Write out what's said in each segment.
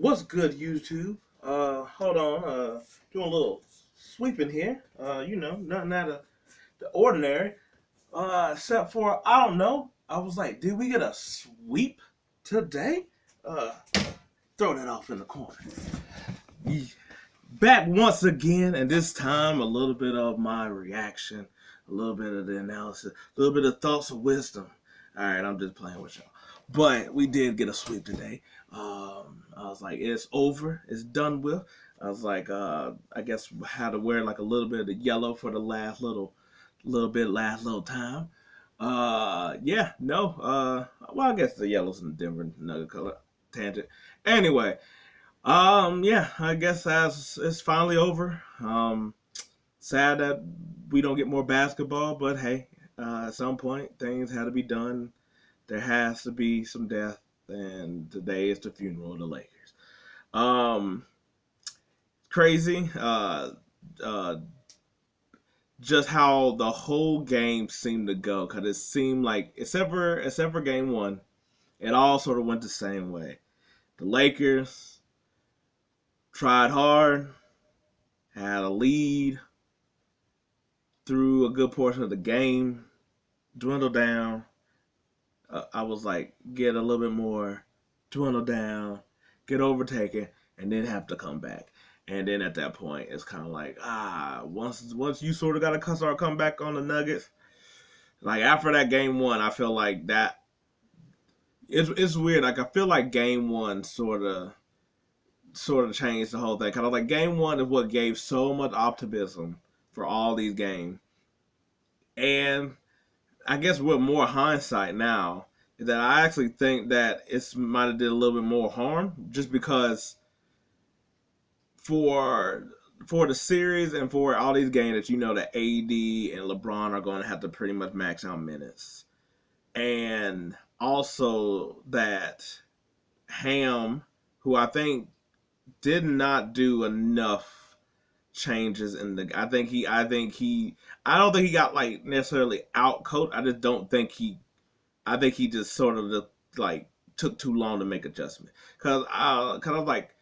What's good, YouTube? Hold on. Doing a little sweeping here. Nothing out of the ordinary. Except for I don't know. I was like, did we get a sweep today? Uh, Throw that off in the corner. Back once again, and this time a little bit of my reaction, a little bit of the analysis, a little bit of thoughts of wisdom. All right, I'm just playing with y'all. But we did get a sweep today. I was like, it's over, it's done with. I was like, I guess I had to wear like a little bit of the yellow for the last last little time. Yeah, no. Well, I guess the yellow's in the Denver Nugget color tangent. Anyway, yeah, I guess it's finally over. Sad that we don't get more basketball, but hey, at some point things had to be done. There has to be some death, and today is the funeral of the Lakers. Um, Crazy. Uh, just how the whole game seemed to go, because it seemed like except for game one, it all sort of went the same way. The Lakers tried hard, had a lead through a good portion of the game, dwindled down. I was like, get a little bit more, dwindle down, get overtaken, and then have to come back. And then at that point, it's kind of like, once you sort of got to start come back on the Nuggets, like after that game one, I feel like that it's weird. Like I feel like game one sort of changed the whole thing. Kind of like game one is what gave so much optimism for all these games, and I guess with more hindsight now, is that I actually think that it might have did a little bit more harm, just because for the series and for all these games that that AD and LeBron are going to have to pretty much max out minutes, and also that Ham, who I think did not do enough changes in the. I don't think he got like necessarily out coached. I just don't think he. I think he just sort of just, like took too long to make adjustment. Cause kind of like,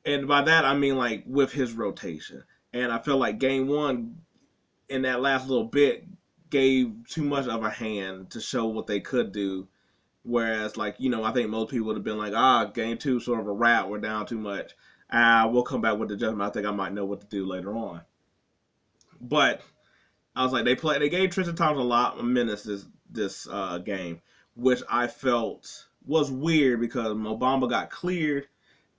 and by that I mean like with his rotation. And I feel like game one in that last little bit gave too much of a hand to show what they could do. Whereas like I think most people would have been like, game two sort of a wrap. We're down too much. We'll come back with the adjustment. I think I might know what to do later on. But I was like, they gave Tristan Thompson a lot of minutes this game, which I felt was weird because Mobamba got cleared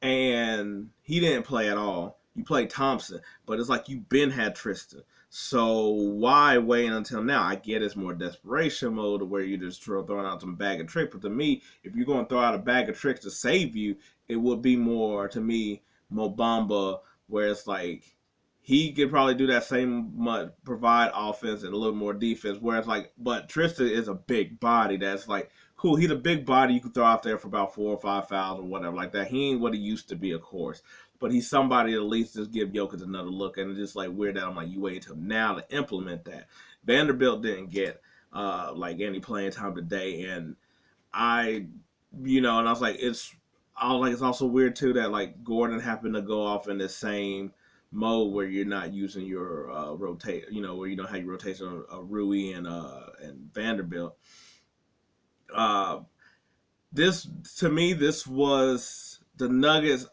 and he didn't play at all. You played Thompson, but it's like you've been had Tristan. So why wait until now? I get it's more desperation mode where you're just throwing out some bag of tricks. But to me, if you're going to throw out a bag of tricks to save you, it would be more, to me, Mobamba, where it's like he could probably do that same much, provide offense and a little more defense. Whereas like, but Tristan is a big body that's like, cool, he's a big body you can throw out there for about 4 or 5 fouls or whatever like that. He ain't what he used to be, of course. But he's somebody that at least just give Jokic another look. And it's just like weird that I'm like, you wait until now to implement that. Vanderbilt didn't get like any playing time today. And and I was like, it's also weird too that like Gordon happened to go off in the same mode where you're not using your rotate, where you don't have your rotation on Rui and Vanderbilt. This to me, this was the Nuggets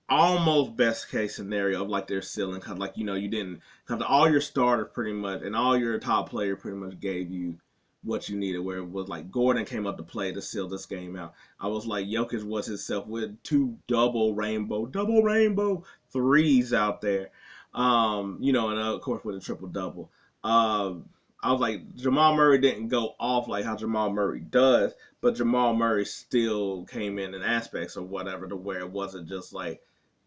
almost best case scenario of like their ceiling, cause like you didn't, cause all your starters pretty much and all your top player pretty much gave you what you needed. Where it was like Gordon came up to play to seal this game out. I was like Jokic was himself with 2 double rainbow threes out there, and of course with a triple double. I was like, Jamal Murray didn't go off like how Jamal Murray does, but Jamal Murray still came in aspects or whatever to where it wasn't just like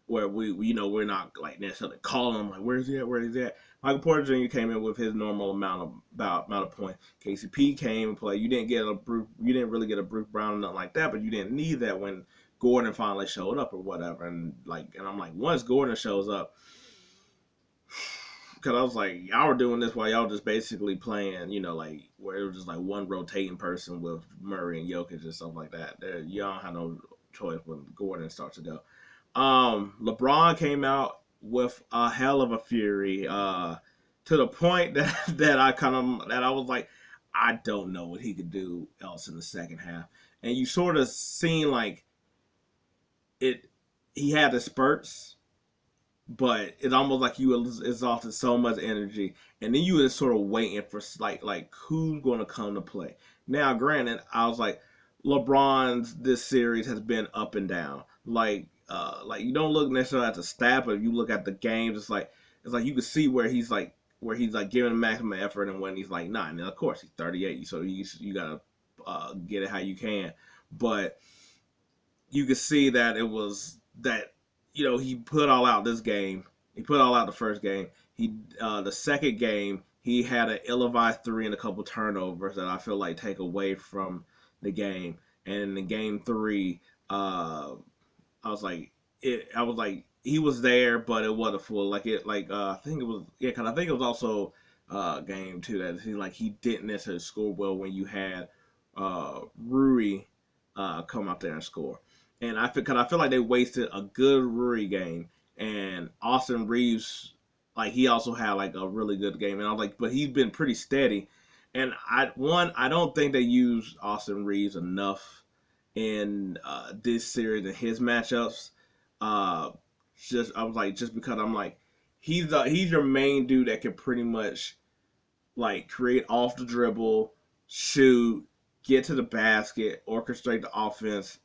where we're not like necessarily calling him like where's he at. Michael Porter Jr. came in with his normal amount of points. KCP came and played. You didn't really get a Bruce Brown or nothing like that, but you didn't need that when Gordon finally showed up or whatever. And I'm like, once Gordon shows up, because I was like, y'all were doing this while y'all just basically playing, like where it was just like one rotating person with Murray and Jokic and stuff like that. You don't have no choice when Gordon starts to go. LeBron came out with a hell of a fury, to the point that I was like, I don't know what he could do else in the second half. And you sort of seen like it. He had the spurts, but it's almost like you exhausted so much energy, and then you were just sort of waiting for like who's going to come to play. Now, granted, I was like, LeBron's this series has been up and down. Like you don't look necessarily at the stat, but if you look at the games, it's like you can see where he's like giving maximum effort and when he's like not. And of course, he's 38, so you gotta get it how you can, but you could see that it was that he put all out this game. He put all out the first game. The second game he had an ill-advised three and a couple turnovers that I feel like take away from the game. And in the game three, I was like he was there, but it wasn't full. I think it was because I think it was also game two that he didn't necessarily score well when you had Rui come out there and score. And I feel like they wasted a good Rui game, and Austin Reeves, like he also had like a really good game, and I was like, but he's been pretty steady. And I don't think they used Austin Reeves enough in this series and his matchups. Just because I'm like, he's your main dude that can pretty much like create off the dribble, shoot, get to the basket, orchestrate the offense,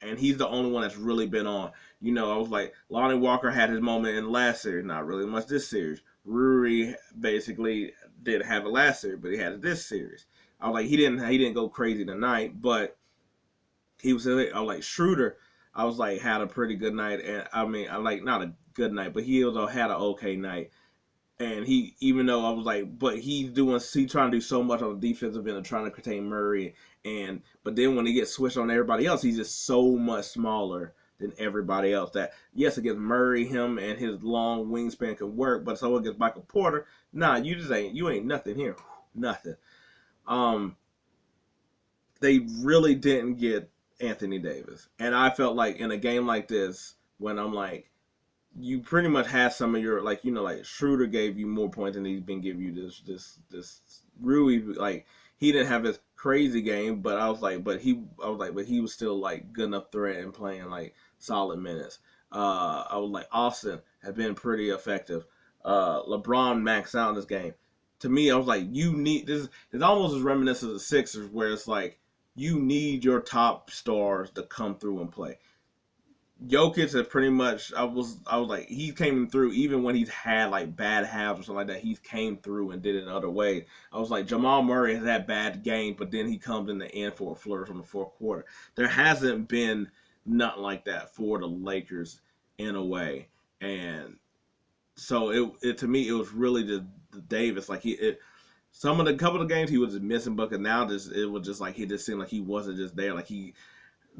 and he's the only one that's really been on. I was like, Lonnie Walker had his moment in last series, not really much this series. Ruri basically did have it last series, but he had it this series. I was like, he didn't go crazy tonight, but I was like, Schroeder, I was like, had a pretty good night, and I mean, I like not a good night, but he also had an okay night. And even though I was like, but he's trying to do so much on the defensive end of trying to contain Murray, but then when he gets switched on everybody else, he's just so much smaller than everybody else. That yes, against Murray, him and his long wingspan can work, but so against Michael Porter, nah, you ain't nothing here, nothing. They really didn't get Anthony Davis, and I felt like in a game like this, when I'm like, you pretty much had some of your like Schroeder gave you more points than he's been giving you this Rui, like he didn't have his crazy game, but but he was still like good enough threat and playing like solid minutes. I was like Austin had been pretty effective. LeBron maxed out in this game. To me, I was like, you need this. It's almost as reminiscent of the Sixers, where it's like you need your top stars to come through and play. Jokic had pretty much I was like he came through even when he's had like bad halves or something like that. He came through and did it in other ways. I was like Jamal Murray has had bad game, but then he comes in the end for a flourish from the fourth quarter. There hasn't been nothing like that for the Lakers in a way, and so it to me it was really the Davis like couple of games he was just missing, but now it was just like he just seemed like he wasn't just there like he.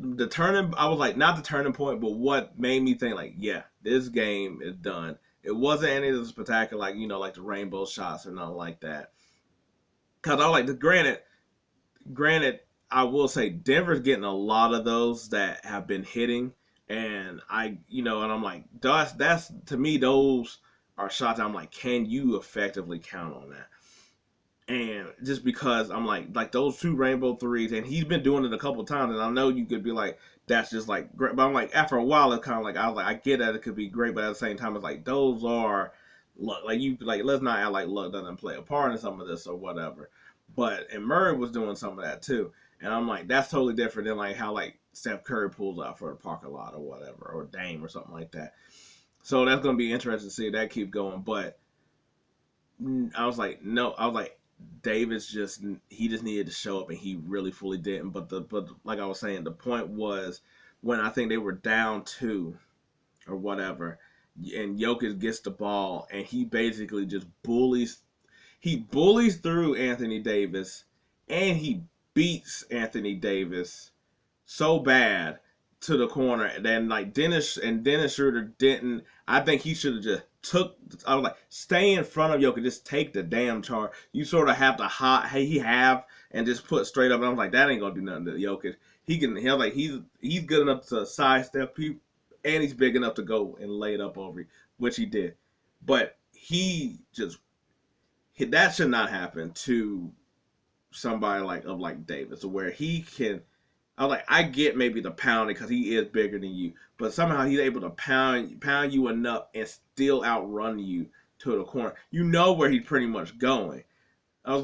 I was like, not the turning point, but what made me think like, yeah, this game is done. It wasn't any of the spectacular, like the rainbow shots or nothing like that. Cause I like granted, I will say Denver's getting a lot of those that have been hitting, and and I'm like, that's to me those are shots. I'm like, can you effectively count on that? And just because I'm like those two rainbow threes, and he's been doing it a couple times, and I know you could be like, that's just like great. But I'm like, after a while, it's kind of like, I was like, I get that it could be great, but at the same time, it's like, those are luck. Let's not act like luck doesn't play a part in some of this or whatever. And Murray was doing some of that too. And I'm like, that's totally different than like how like Steph Curry pulls out for the parking lot or whatever, or Dame or something like that. So that's going to be interesting to see if that keep going. But I was like, Davis just needed to show up, and he really fully didn't. But like I was saying, the point was when I think they were down 2 or whatever, and Jokic gets the ball, and he basically just bullies through Anthony Davis, and he beats Anthony Davis so bad to the corner. And then like Dennis Schroeder didn't. I think he should have just I was like, stay in front of Jokic, just take the damn charge. You sort of have to and just put straight up. And I was like, that ain't gonna do nothing to Jokic. he's good enough to sidestep people, and he's big enough to go and lay it up over you, which he did. But that should not happen to somebody like Davis, where he can. I get maybe the pounding because he is bigger than you, but somehow he's able to pound you enough and still outrun you to the corner. You know where he's pretty much going. I'd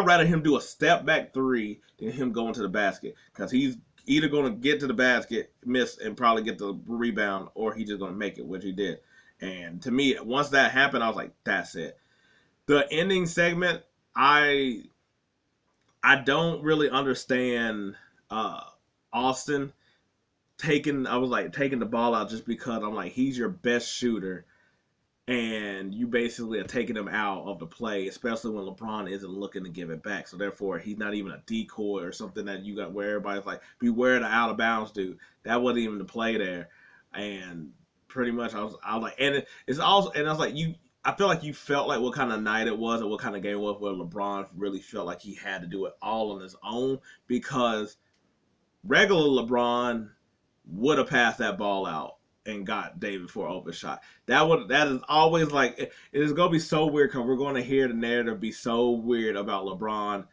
rather him do a step back three than him going to the basket, because he's either going to get to the basket, miss, and probably get the rebound, or he's just going to make it, which he did. And to me, once that happened, I was like, that's it. The ending segment, I don't really understand Austin taking the ball out, just because I'm like, he's your best shooter, and you basically are taking him out of the play, especially when LeBron isn't looking to give it back. So therefore, he's not even a decoy or something that you got where everybody's like, beware the out of bounds dude. That wasn't even the play there, and pretty much I was like, and it's also, and I was like, I feel like you felt like what kind of night it was and what kind of game it was, where LeBron really felt like he had to do it all on his own, because regular LeBron would have passed that ball out and got David for an open shot. That is always like, it is going to be so weird, because we're going to hear the narrative be so weird about LeBron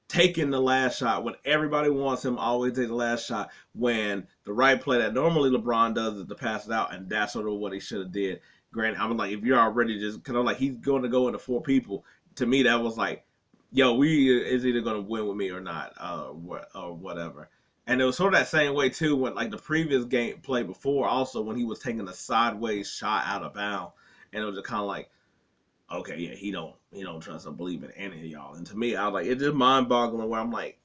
taking the last shot when everybody wants him always take the last shot, when the right play that normally LeBron does is to pass it out, and that's sort of what he should have did. Granted, I'm like, if you're already just, because I'm like, he's going to go into four people. To me, that was like, yo, we is either going to win with me or not, or whatever. And it was sort of that same way too when, like, the previous game play before, also when he was taking a sideways shot out of bounds, and it was just kind of like, okay, yeah, he don't trust or believe in any of y'all. And to me, I was like, it's just mind boggling, where I'm like,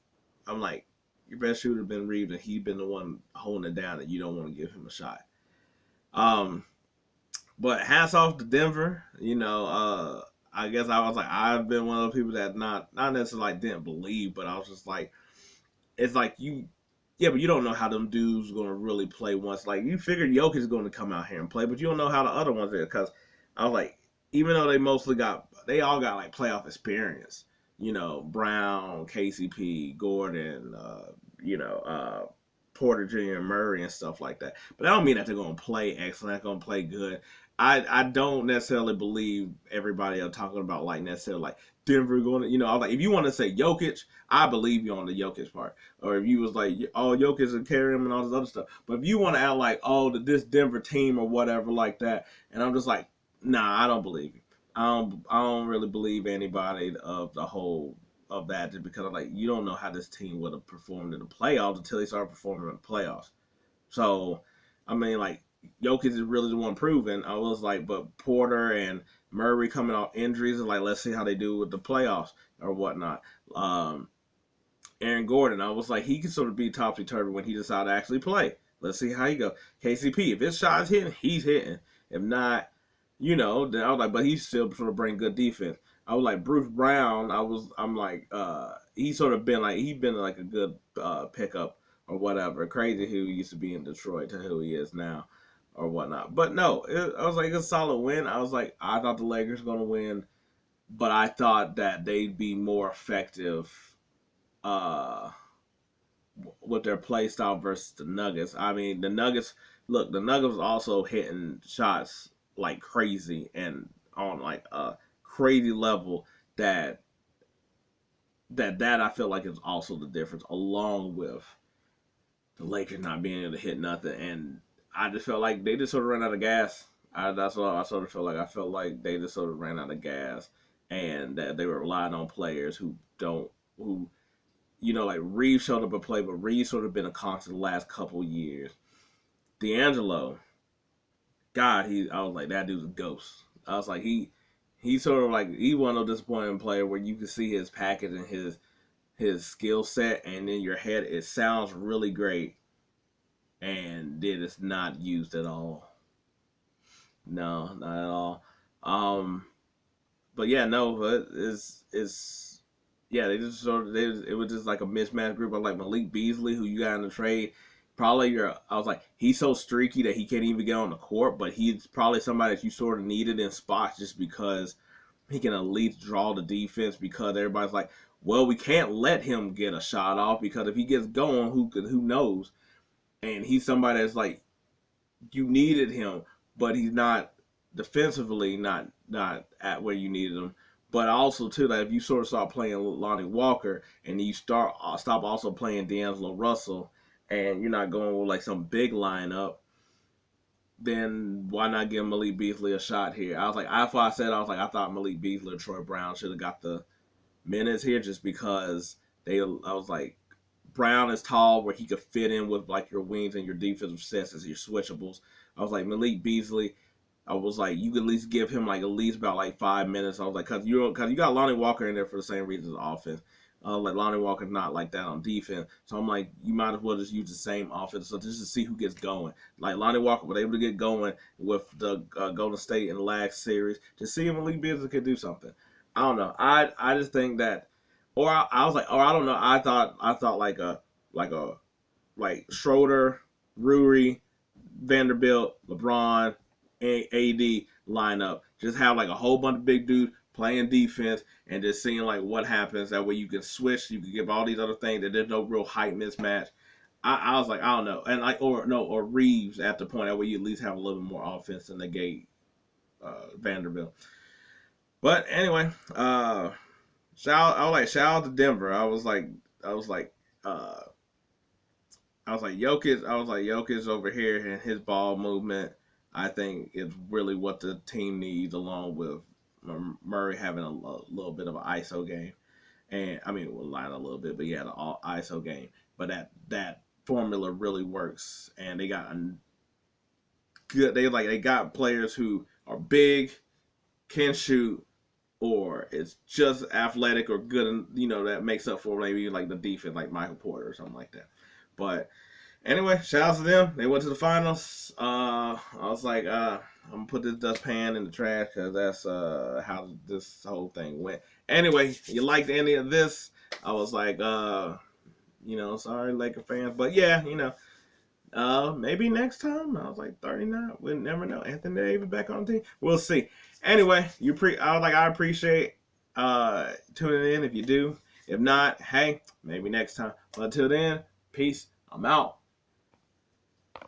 your best shooter been Reeves, and he's been the one holding it down, and you don't want to give him a shot. But hats off to Denver. I guess I was like, I've been one of those people that not necessarily like didn't believe, but I was just like, it's like yeah, but you don't know how them dudes going to really play once. Like, you figured Jokic is going to come out here and play, but you don't know how the other ones are. Because I was like, even though they all got like playoff experience. Brown, KCP, Gordon, Porter Jr., Murray, and stuff like that. But I don't mean that they're going to play excellent, they're going to play good. I don't necessarily believe everybody are talking about, like, necessarily like Denver going to, I was like, if you want to say Jokic, I believe you on the Jokic part. Or if you was like, oh, Jokic and carry him and all this other stuff. But if you want to act like, oh, this Denver team or whatever like that, and I'm just like, nah, I don't believe you. I don't really believe anybody of the whole of that, just because I'm like, you don't know how this team would have performed in the playoffs until they start performing in the playoffs. So, I mean, like, Jokic is really the one proving. I was like, but Porter and Murray coming off injuries, like, let's see how they do with the playoffs or whatnot. Aaron Gordon, I was like, he can sort of be topsy-turvy when he decides to actually play. Let's see how he goes. KCP, if his shot's hitting, he's hitting. If not, then I was like, but he's still sort of bring good defense. I was like, Bruce Brown, I'm like, he's sort of been like, he's been like a good pickup or whatever. Crazy who he used to be in Detroit to who he is now or whatnot. But no, I was like, it's a solid win. I was like, I thought the Lakers were going to win, but I thought that they'd be more effective with their play style versus the Nuggets. I mean, the Nuggets was also hitting shots like crazy and on like a crazy level that I feel like is also the difference, along with the Lakers not being able to hit nothing. And I just felt like they just sort of ran out of gas. That's what I sort of felt like. I felt like they just sort of ran out of gas, and that they were relying on players who like Reeves showed up a play, but Reeves sort of been a constant the last couple years. D'Angelo, God, I was like, that dude's a ghost. I was like, he's sort of like, he's one of those disappointing player where you can see his package and his skill set, and in your head it sounds really great, and it is not used at all. No, not at all. But yeah, no, it's they just sort of it was just like a mismatched group of like Malik Beasley, who you got in the trade. Probably I was like, he's so streaky that he can't even get on the court, but he's probably somebody that you sort of needed in spots just because he can at least draw the defense, because everybody's like, well, we can't let him get a shot off because if he gets going, who knows? And he's somebody that's like you needed him, but he's not defensively not at where you needed him. But also too that if you sort of start playing Lonnie Walker and you stop also playing D'Angelo Russell, and you're not going with like some big lineup, then why not give Malik Beasley a shot here? I was like, after I said, I was like, I thought Malik Beasley or Troy Brown should have got the minutes here just because I was like, Brown is tall where he could fit in with like your wings and your defensive sets as your switchables. I was like, Malik Beasley, I was like, you could at least give him like at least about like 5 minutes. I was like, cause you got Lonnie Walker in there for the same reasons as offense. Like Lonnie Walker's not like that on defense, so I'm like, you might as well just use the same offense, so just to see who gets going. Like Lonnie Walker was able to get going with the Golden State in the last series. Just see if Malik Beasley could do something. I don't know. I just think that, or I was like, or I don't know. I thought like Schroeder, Rui, Vanderbilt, LeBron, AD lineup. Just have like a whole bunch of big dudes playing defense and just seeing like what happens. That way you can switch. You can give all these other things that there's no real height mismatch. I was like, I don't know. And like, or Reeves at the point. That way you at least have a little bit more offense than negate Vanderbilt. But anyway, shout out to Denver. I was like Jokic over here and his ball movement, I think is really what the team needs, along with Murray having a little bit of an ISO game, and I mean, we'll line a little bit, but yeah, the all ISO game. But that formula really works, and they got good. They got players who are big, can shoot, or it's just athletic or good, and that makes up for maybe like the defense, like Michael Porter or something like that. But anyway, shout out to them. They went to the finals. I was like, I'm gonna put this dustpan in the trash because that's how this whole thing went. Anyway, you liked any of this? I was like, sorry, Laker fans, but yeah, maybe next time. I was like 39. We'll never know. Anthony Davis back on the team. We'll see. Anyway, I appreciate tuning in if you do. If not, hey, maybe next time. But until then, peace. I'm out.